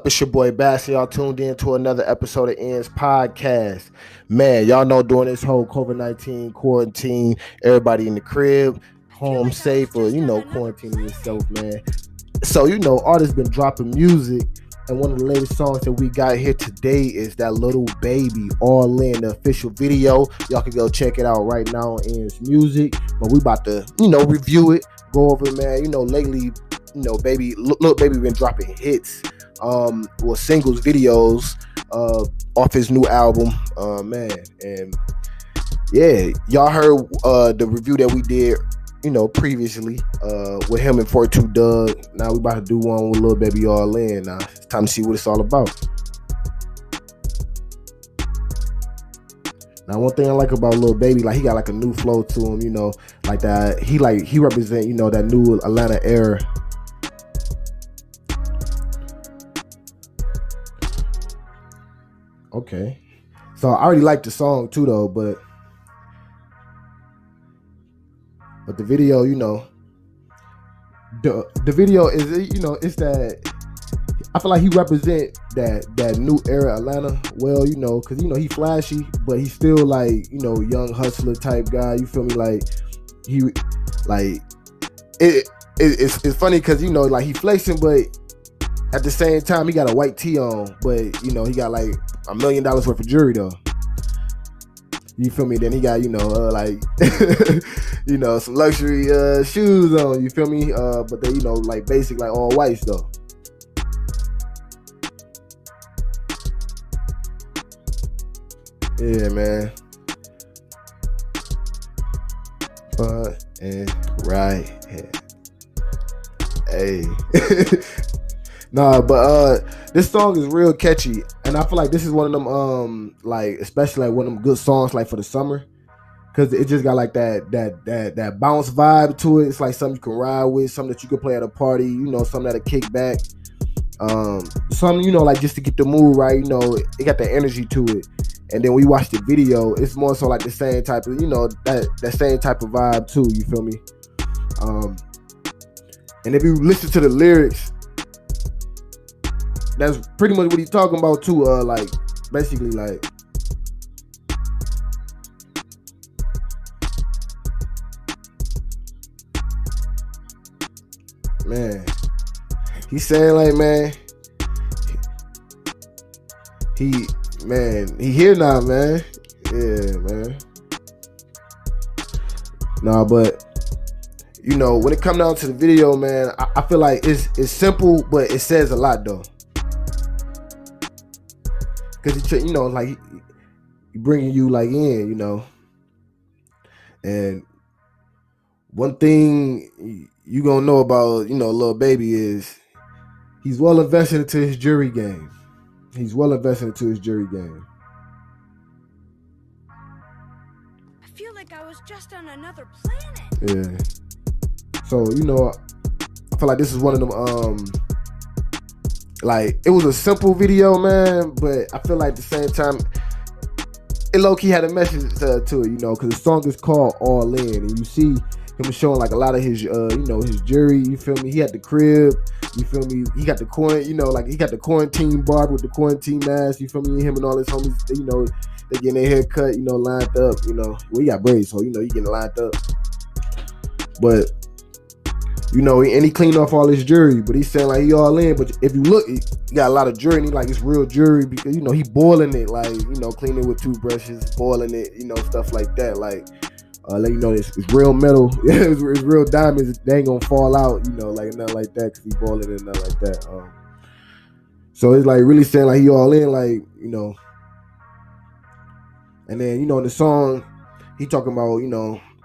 It's your boy Bass. Y'all tuned in to another episode of Ends Podcast. Man, y'all know during this whole COVID-19 quarantine, everybody in the crib, home safe, or quarantining yourself, man. So artists been dropping music, and one of the latest songs that we got here today is that Lil Baby All In, the official video. Y'all can go check it out right now on Ends Music. But we about to review it, go over it, man. Lately, baby, Lil Baby been dropping hits, singles, videos, off his new album, man. And yeah, y'all heard the review that we did, previously, with him and 42 Dugg. Now we about to do one with Lil Baby All In. Now it's time to see what it's all about. Now, one thing I like about Lil Baby, like, he got like a new flow to him, like that. He represent, that new Atlanta era. Okay. So I already like the song too, though, but the video, the video is, it's that, I feel like he represent that new era Atlanta well, because he flashy, but he's still like, young hustler type guy. You feel me? Like he like it's funny because like he flexing, but at the same time he got a white tee on, but he got like $1 million worth of jewelry though. You feel me? Then he got, like, some luxury shoes on. You feel me? But they, like basic, like all whites though. Yeah, man. But and right. Hey. Nah, but this song is real catchy, and I feel like this is one of them, like, especially like one of them good songs, like for the summer, because it just got like that bounce vibe to it. It's like something you can ride with, something that you can play at a party, something that'll kick back, something like just to get the mood right. It got that energy to it, and then we watch the video. It's more so like the same type of, that same type of vibe too. You feel me? And if you listen to the lyrics, that's pretty much what he's talking about too. Like, basically, like, man, he's saying like, man, he here now, man. Yeah, man. Nah, but when it come down to the video, man, I feel like it's simple, but it says a lot though. Because like he bringing you like in, and one thing you gonna know about Lil Baby is he's well invested into his jury game. He's well invested into his jury game. I feel like I was just on another planet. Yeah. So I feel like this is one of them. Like, it was a simple video, man, but I feel like at the same time, it low-key had a message to it, because the song is called All In, and you see him showing like a lot of his, his jewelry. You feel me? He had the crib. You feel me? He got the like he got the quarantine barb with the quarantine mask. You feel me? Him and all his homies, they getting their hair cut, lined up. Well, he got braids, so he getting lined up. But and he cleaned off all his jewelry, but he's saying like he all in. But if you look, he got a lot of jewelry, and he like it's real jewelry because he boiling it, like cleaning it with toothbrushes, boiling it, stuff like that. Like let it's real metal, it's real diamonds. They ain't gonna fall out, like nothing like that because he boiling it and nothing like that. So it's like really saying like he all in, like and then in the song he talking about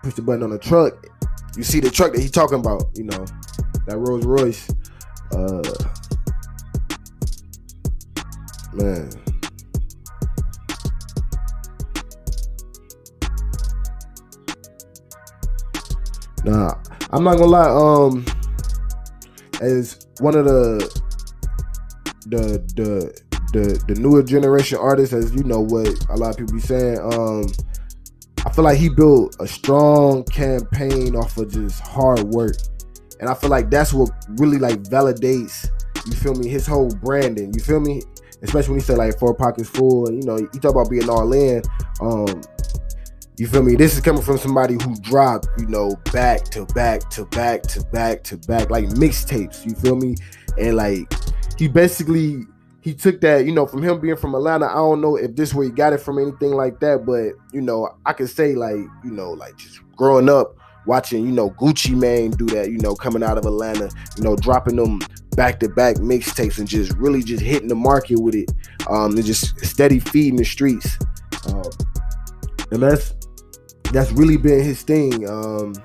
push the button on the truck. You see the truck that he talking about, that Rolls Royce. Man. Nah, I'm not gonna lie. As one of the newer generation artists, as what a lot of people be saying, I feel like he built a strong campaign off of just hard work. And I feel like that's what really like validates you feel me, his whole branding, you feel me, especially when he said like 4 pockets full, and you know, he talk about being all in. You feel me? This is coming from somebody who dropped, you know, back to back to back to back to back, like mixtapes. You feel me? And like he took that, you know, from him being from Atlanta. I don't know if this where he got it from, anything like that, but you know, I could say like, you know, like just growing up watching, you know, Gucci Mane do that, you know, coming out of Atlanta, you know, dropping them back to back mixtapes and just really just hitting the market with it, and just steady feeding the streets, and that's really been his thing. And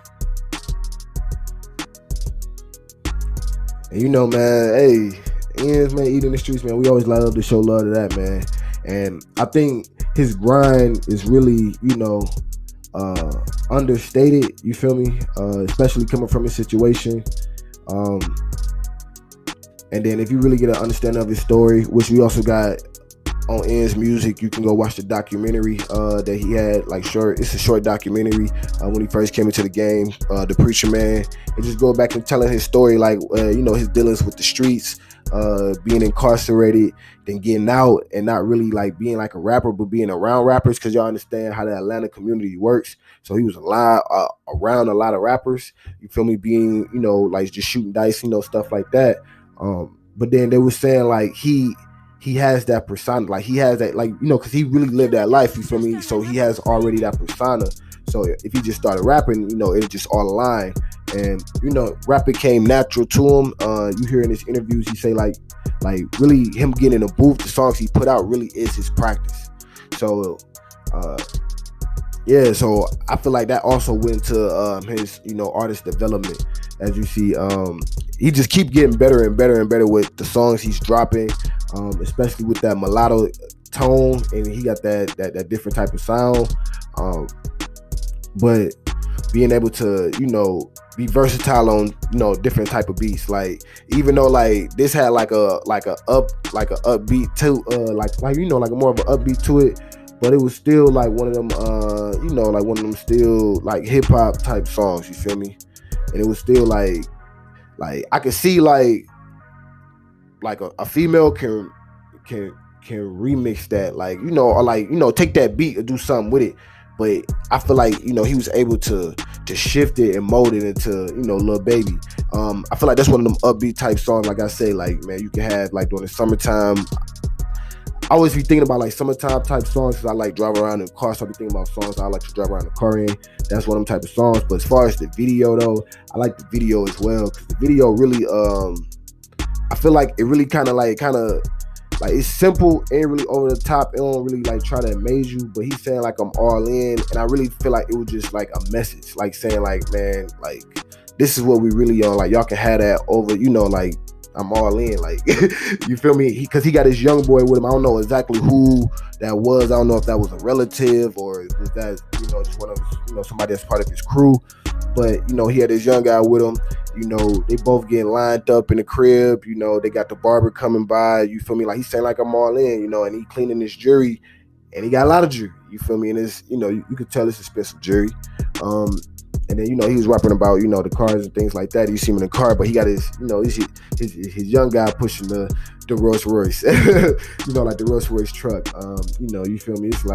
you know, man, hey, ends, man, eating the streets, man. We always love to show love to that, man. And I think his grind is really, you know, understated. You feel me? Especially coming from his situation. And then if you really get an understanding of his story, which we also got on N's Music, you can go watch the documentary that he had, like it's a short documentary when he first came into the game, The Preacher Man, and just go back and telling his story, like you know, his dealings with the streets, being incarcerated, then getting out and not really like being like a rapper, but being around rappers, because y'all understand how the Atlanta community works. So he was around a lot of rappers, you feel me, being, you know, like just shooting dice, you know, stuff like that. But then they were saying like he has that persona, like he has that, like, you know, because he really lived that life, you feel me, so he has already that persona. So if he just started rapping, you know, it just all aligned, and you know, rapping came natural to him. You hear in his interviews, he say like really him getting in the booth, the songs he put out really is his practice. So yeah, so I feel like that also went to his, you know, artist development. As you see, he just keep getting better and better and better with the songs he's dropping, especially with that mulatto tone, and he got that different type of sound. But being able to, you know, be versatile on, you know, different type of beats. Like even though like this had like a upbeat to like you know, like more of an upbeat to it, but it was still like one of them you know, like one of them still like hip hop type songs, you feel me? And it was still like I could see like a female can remix that, like, you know, or like, you know, take that beat or do something with it. But I feel like, you know, he was able to shift it and mold it into, you know, Lil Baby. I feel like that's one of them upbeat type songs. Like I say, like, man, you can have like during the summertime. I always be thinking about like summertime type songs, because I like drive around in the car, so I be thinking about songs I like to drive around the car in. That's one of them type of songs. But as far as the video though, I like the video as well, because the video really, I feel like it really kind of like it's simple, ain't really over the top. It don't really like try to amaze you, but he's saying like I'm all in, and I really feel like it was just like a message, like saying like, man, like this is what we really on. Like y'all can have that over, you know, like I'm all in, like you feel me? Because he got his young boy with him. I don't know exactly who that was. I don't know if that was a relative or was that, you know, just one of his, you know, somebody that's part of his crew. But you know, he had his young guy with him. You know, they both getting lined up in the crib. You know, they got the barber coming by. You feel me? Like he's saying like I'm all in. You know, and he cleaning his jewelry, and he got a lot of jewelry. You feel me? And it's, you know, you could tell it's expensive jewelry. And then, you know, he was rapping about, you know, the cars and things like that. You see him in the car, but he got his, you know, his young guy pushing the Rolls Royce, you know, like the Rolls Royce truck. You know, you feel me? It's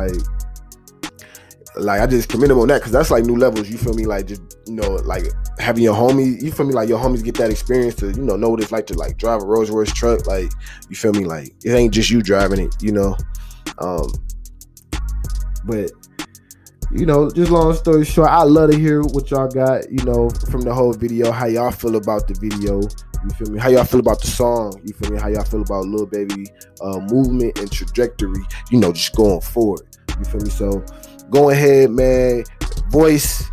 like I just commend him on that, because that's like new levels. You feel me? Like just, you know, like having your homie, you feel me? Like your homies get that experience to, you know what it's like to like drive a Rolls Royce truck. Like, you feel me? Like it ain't just you driving it, you know. But you know, just long story short, I love to hear what y'all got, you know, from the whole video, how y'all feel about the video, you feel me, how y'all feel about the song, you feel me, how y'all feel about Lil Baby movement and trajectory, you know, just going forward, you feel me. So go ahead, man, voice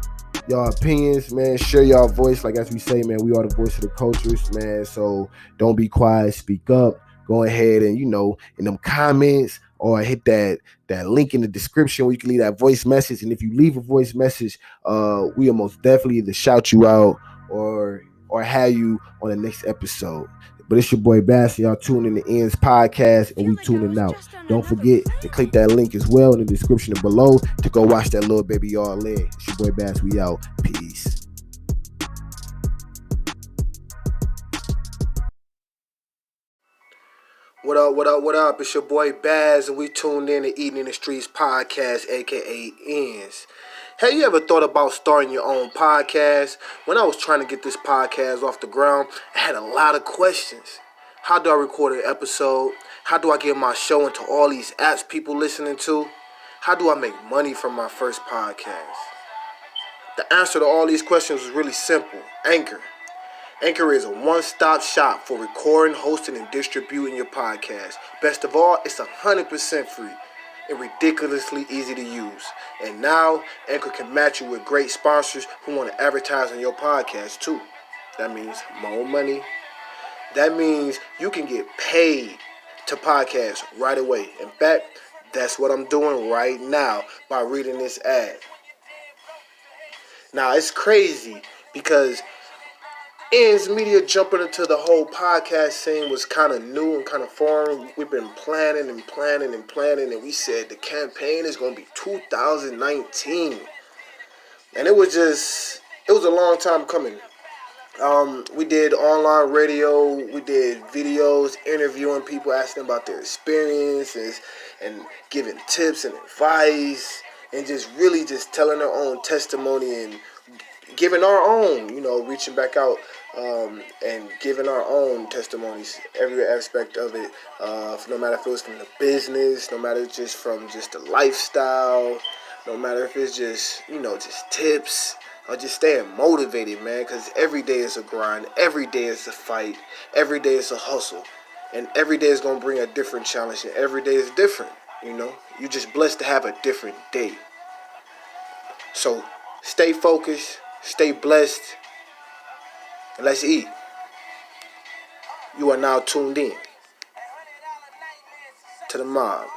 y'all opinions, man, share y'all voice. Like as we say, man, we are the voice of the cultures, man, so don't be quiet, speak up. Go ahead and, you know, in them comments, or hit that link in the description where you can leave that voice message. And if you leave a voice message, we will most definitely either shout you out or have you on the next episode. But it's your boy Bass. Y'all tuning in the Ends podcast, and we tuning out. Don't forget to click that link as well in the description below to go watch that Lil Baby All In. It's your boy Bass. We out. Peace. What up, what up, what up? It's your boy Baz, and we tuned in to Eating in the Streets podcast, aka Ends. Have you ever thought about starting your own podcast? When I was trying to get this podcast off the ground, I had a lot of questions. How do I record an episode? How do I get my show into all these apps people listening to? How do I make money from my first podcast? The answer to all these questions was really simple. Anchor. Anchor is a one-stop shop for recording, hosting, and distributing your podcast. Best of all, it's 100% free and ridiculously easy to use. And now, Anchor can match you with great sponsors who want to advertise on your podcast too. That means more money. That means you can get paid to podcast right away. In fact, that's what I'm doing right now by reading this ad. Now, it's crazy because Ends Media jumping into the whole podcast scene was kind of new and kind of foreign. We've been planning, and we said the campaign is going to be 2019. And it was a long time coming. We did online radio, we did videos, interviewing people, asking about their experiences, and giving tips and advice, and just really just telling their own testimony and giving our own, reaching back out and giving our own testimonies, every aspect of it, no matter if it was from the business, no matter just from just the lifestyle, no matter if it's just, just tips, or just staying motivated, man, because every day is a grind, every day is a fight, every day is a hustle, and every day is going to bring a different challenge, and every day is different, You're just blessed to have a different day. So stay focused, stay blessed, and let's eat. You are now tuned in to the mob.